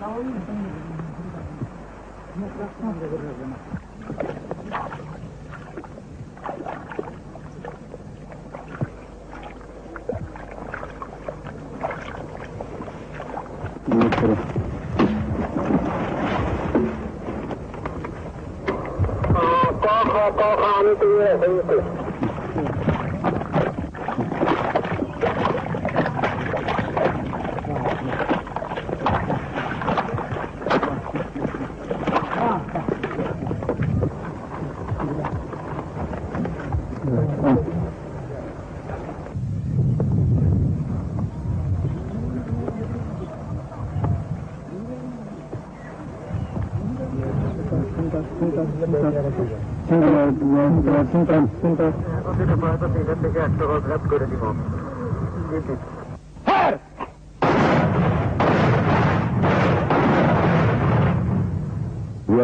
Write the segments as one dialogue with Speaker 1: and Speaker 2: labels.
Speaker 1: We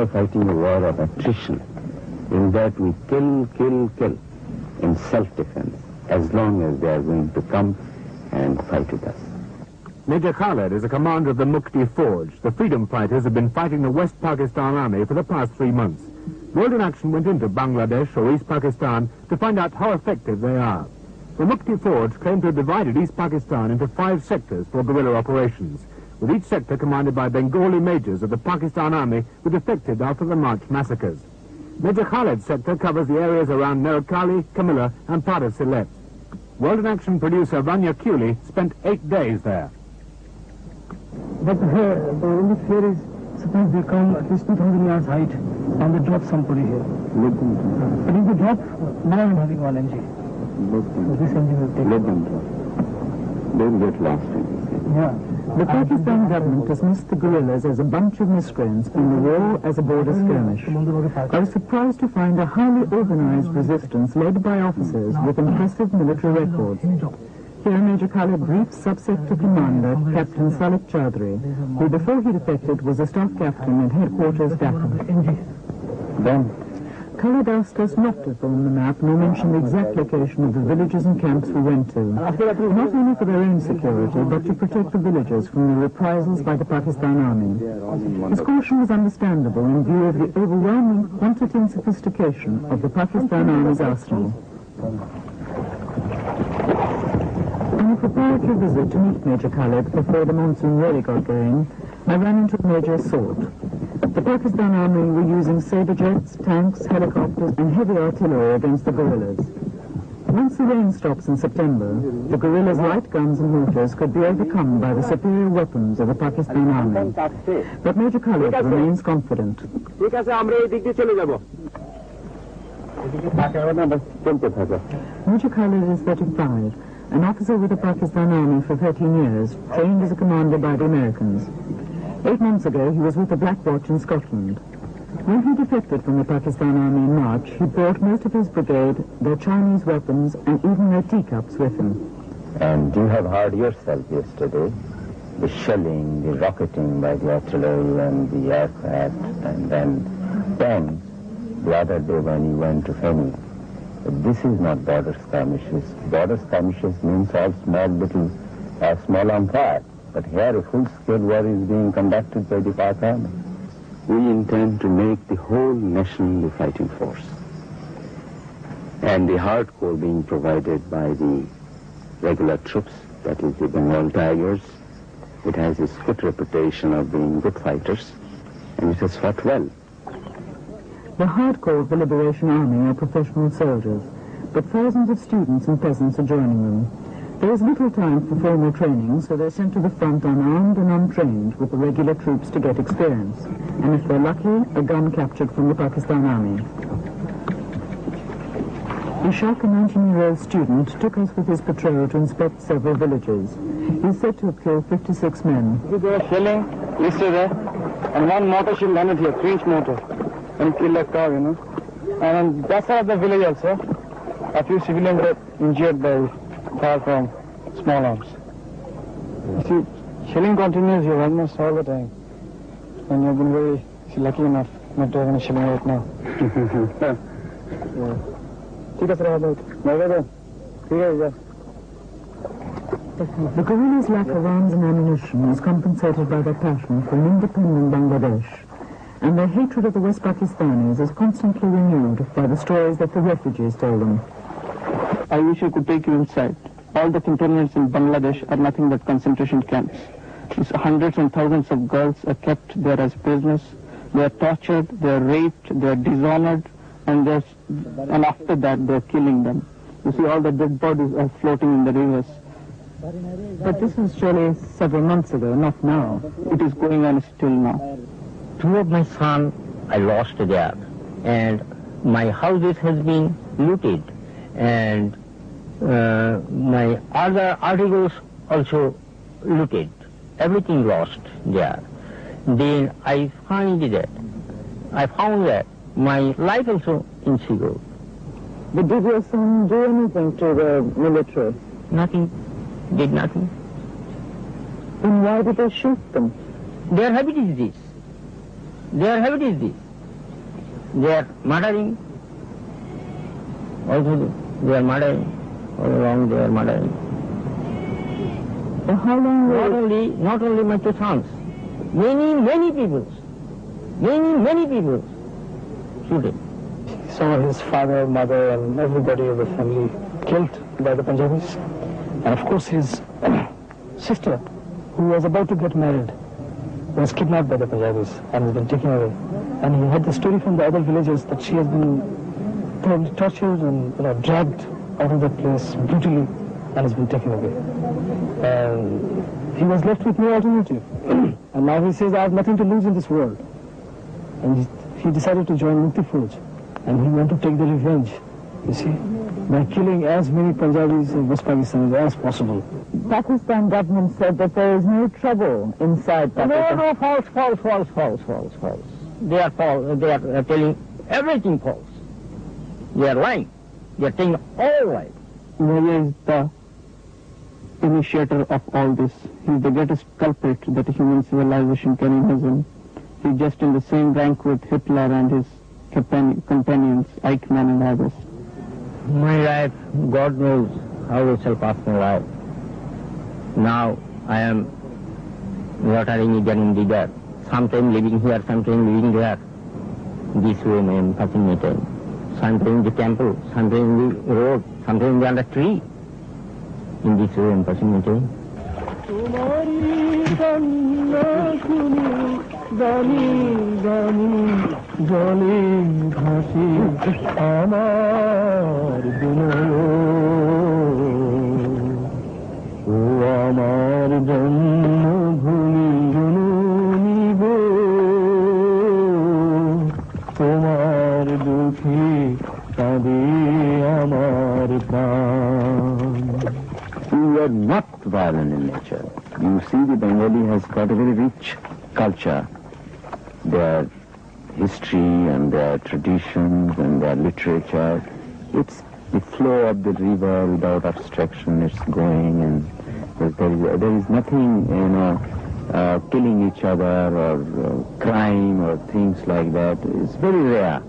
Speaker 1: are fighting a war of attrition, in that we kill in self-defense, as long as they are going to come and fight with us.
Speaker 2: Major Khaled is a commander of the Mukti Forge. The freedom fighters have been fighting the West Pakistan Army for the past 3 months. World in Action went into Bangladesh or East Pakistan to find out how effective they are. The Mukti Forge claimed to have divided East Pakistan into 5 sectors for guerrilla operations, with each sector commanded by Bengali majors of the Pakistan Army who defected after the March massacres. Major Khaled's sector covers the areas around Nerkali, Kamila and part of Sylhet. World in Action producer Vanya Cooley spent 8 days there.
Speaker 3: But here, the only fear is, suppose they come at least 2,000 yards height and they drop somebody here. But if they drop, now I'm having one NG. This engine will take.
Speaker 1: Let them drop. Don't get lost in this.
Speaker 3: Yeah.
Speaker 4: The Pakistan government dismissed the guerrillas as a bunch of miscreants and the war as a border skirmish. I was surprised to find a highly organized resistance led by officers with impressive military records. Here Major Khaled briefed Sub-Sector Commander Captain Salik Chaudhry, who before he defected was a staff captain at headquarters Dhaka.
Speaker 1: Then
Speaker 4: Khaled asked us not to film the map nor mention the exact location of the villages and camps we went to, not only for their own security, but to protect the villagers from the reprisals by the Pakistan Army. This caution was understandable in view of the overwhelming quantity and sophistication of the Pakistan Army's arsenal. On a preparatory visit to meet Major Khaled before the monsoon really got going, I ran into a major assault. The Pakistan Army were using saber jets, tanks, helicopters and heavy artillery against the guerrillas. Once the rain stops in September, the guerrillas' light guns and mortars could be overcome by the superior weapons of the Pakistan Army. But Major Khaled remains confident. Major Khaled is 35, an officer with the Pakistan Army for 13 years, trained as a commander by the Americans. 8 months ago, he was with the Black Watch in Scotland. When he defected from the Pakistan Army in March, he brought most of his brigade, their Chinese weapons, and even their teacups with him.
Speaker 1: And you have heard yourself yesterday the shelling, the rocketing by the artillery and the aircraft, and then tanks the other day when you went to Feni. But this is not border skirmishes. Border skirmishes means all small arm fire. But here a full-scale war is being conducted by the Pak Army. We intend to make the whole nation the fighting force. And the hardcore being provided by the regular troops, that is the Bengal Tigers. It has its good reputation of being good fighters, and it has fought well.
Speaker 4: The hardcore of the Liberation Army are professional soldiers, but thousands of students and peasants are joining them. There is little time for formal training, so they're sent to the front unarmed and untrained with the regular troops to get experience. And if they're lucky, a gun captured from the Pakistan Army. Ishaq, a 19-year-old student, took us with his patrol to inspect several villages. He's said to have killed 56 men.
Speaker 3: They were shelling yesterday, and one mortar shell landed here, 3-inch mortar, and killed a cow, you know. And on that side of the village also, a few civilians were injured by fire from small arms. See, shelling continues here almost all the time. And you've been very lucky enough not to have any shelling right now. ठीक है sir, ठीक है
Speaker 4: The guerrillas' lack of arms and ammunition was compensated by their passion for an independent Bangladesh, and their hatred of the West Pakistanis is constantly renewed by the stories that the refugees tell them.
Speaker 3: I wish I could take you inside. All the cantonments in Bangladesh are nothing but concentration camps. These hundreds and thousands of girls are kept there as prisoners. They are tortured, they are raped, they are dishonored, and after that they are killing them. You see, all the dead bodies are floating in the rivers.
Speaker 4: But this was surely several months ago, not now.
Speaker 3: It is going on still now.
Speaker 5: Two of my sons I lost there, and my houses has been looted, and my other articles also looted. Everything lost there. Then I found that my life also insecure.
Speaker 4: But did your son do anything to the military?
Speaker 5: Nothing. Did nothing.
Speaker 4: Then why did they shoot them?
Speaker 5: Their habit is this. Their habit is this. They are murdering. Also, they are murdering. All along they are murdering.
Speaker 4: For how long?
Speaker 5: Not only my two sons. Many people shooted.
Speaker 3: Saw his father, mother, and everybody of the family killed by the Punjabis. And of course his sister, who was about to get married, was kidnapped by the Punjabis and has been taken away. And he had the story from the other villagers that she has been probably tortured and dragged out of that place brutally and has been taken away. And he was left with no alternative. And now he says, I have nothing to lose in this world. And he decided to join Mukti Fauj. And he wanted to take the revenge, you see, by killing as many Punjabis and West Pakistanis as possible.
Speaker 4: Pakistan government said that there is no trouble inside Pakistan.
Speaker 5: No, false. They are false. They are telling everything false. They are lying. They are telling all lies.
Speaker 3: Where is the initiator of all this? He is the greatest culprit that human civilization can imagine. He is just in the same rank with Hitler and his companions, Eichmann and others.
Speaker 5: My life, God knows how I shall pass my life. Now I am watering it and digger. Sometimes living here, sometimes living there. This way I am passing my time. Sometimes in the temple, sometimes in the road, sometimes under a tree. In this way I am passing my time.
Speaker 3: জলে ভাসি আমার ও আমার জন্মভূমি জননী গো তোমার দুঃখে কাঁদে আমার প্রাণ।
Speaker 1: We are not violent in nature. You see, the Bengali has got a very rich culture. Their history and their traditions and their literature. It's the flow of the river without obstruction. It's going, and there is nothing, killing each other or crime or things like that. It's very rare.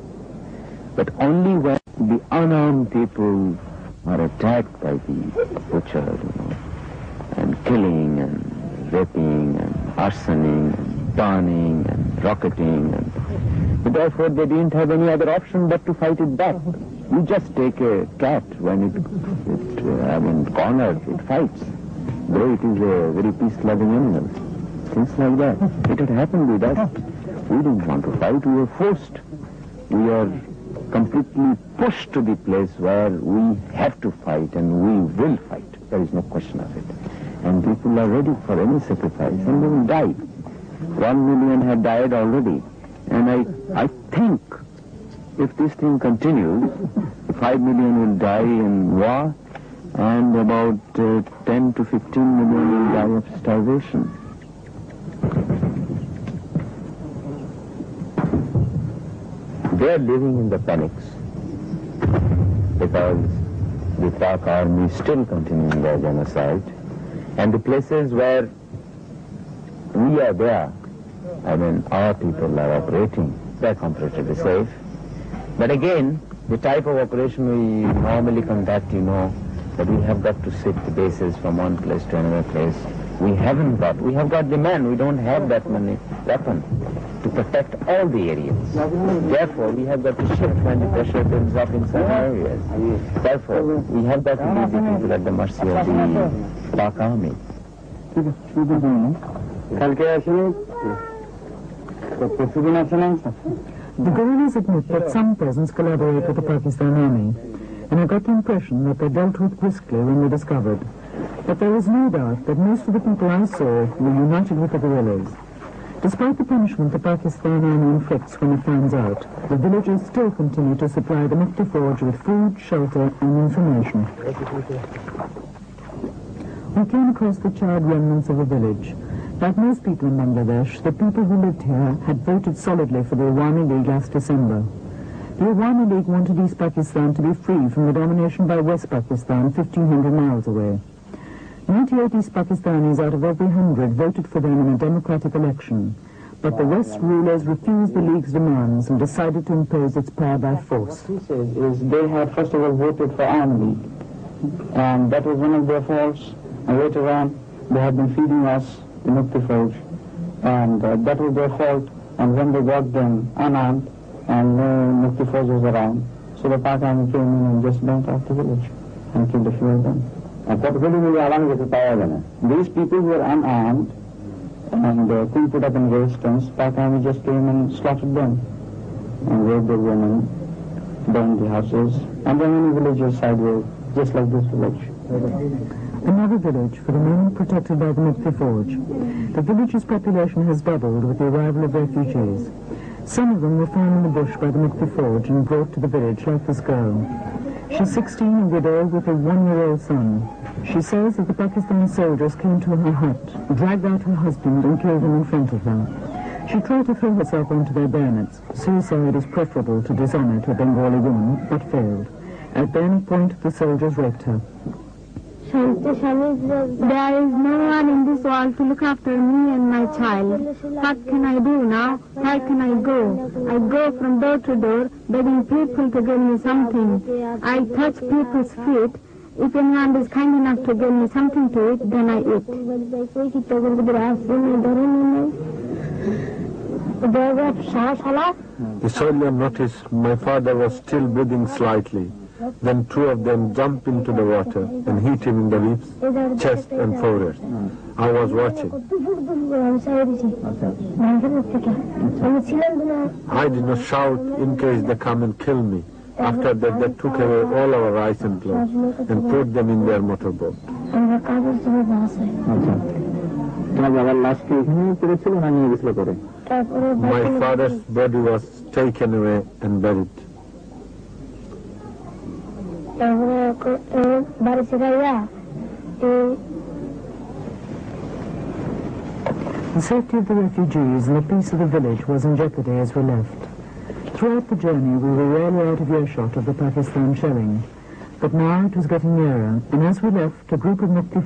Speaker 1: But only when the unarmed people are attacked by the butcher, and killing and raping and arsoning and burning and rocketing, and therefore they didn't have any other option but to fight it back. You just take a cat when it cornered, it fights, though it is a very peace-loving animal. Things like that. It had happened with us. We didn't want to fight. We were forced. We are completely pushed to the place where we have to fight, and we will fight. There is no question of it. And people are ready for any sacrifice, and they will die. 1 million have died already. And I think if this thing continues, 5 million will die in war, and about 10 to 15 million will die of starvation. They are living in the panics because the Pak army is still continuing their genocide, and the places where we are there, our people are operating, they are comparatively safe. But again, the type of operation we normally conduct, But we have got to shift the bases from one place to another place. We have got the men, we don't have that many weapons to protect all the areas. Therefore, we have got to shift when the pressure builds up in certain areas. Therefore, we have got to leave the people at the mercy of the Pak army.
Speaker 4: The guerrillas admit that some peasants collaborate with the Pakistan army, and I got the impression that they dealt with briskly when they discovered. But there is no doubt that most of the people I saw were united with the guerrillas. Despite the punishment the Pakistan army inflicts when it finds out, the villagers still continue to supply the Mukti Forge with food, shelter, and information. We came across the charred remnants of a village. Like most people in Bangladesh, the people who lived here had voted solidly for the Awami League last December. The Awami League wanted East Pakistan to be free from the domination by West Pakistan 1,500 miles away. 98 East Pakistanis out of every 100 voted for them in a democratic election, but the West rulers refused the League's demands and decided to impose its power by force.
Speaker 3: What he says is they had first of all voted for Awami League, and that was one of their faults, and later on they had been feeding us the Mukti Forge, and that was their fault, and when they got them unarmed, and no Mukti Forge was around, so the Pak army came in and just burnt off the village and killed a few of them. These people were unarmed and couldn't put up any resistance. Pak army just came and slaughtered them and raped their women, burned the houses, and then many villages sideway, just like this village.
Speaker 4: Another village, for the moment protected by the Mukti Forge. The village's population has doubled with the arrival of refugees. Some of them were found in the bush by the Mukti Forge and brought to the village, like this girl. She's 16, a widow with a 1-year-old son. She says that the Pakistan soldiers came to her hut, dragged out her husband and killed him in front of her. She tried to throw herself onto their bayonets. Suicide is preferable to dishonor to a Bengali woman, but failed. At bayonet point, the soldiers raped her.
Speaker 6: There is no one in this world to look after me and my child. What can I do now? Where can I go? I go from door to door, begging people to give me something. I touch people's feet. If anyone is kind enough to give me something to eat, then I eat.
Speaker 7: The soldier noticed my father was still breathing slightly. Then 2 of them jumped into the water and hit him in the ribs, chest and forehead. I was watching. I did not shout in case they come and kill me. After that, they took away all our rice and clothes and put them in their motorboat. My father's body was taken away and buried.
Speaker 4: The safety of the refugees and the peace of the village was in jeopardy as we left. Throughout the journey, we were rarely out of earshot of the Pakistan shelling. But now it was getting nearer, and as we left, a group of Mukti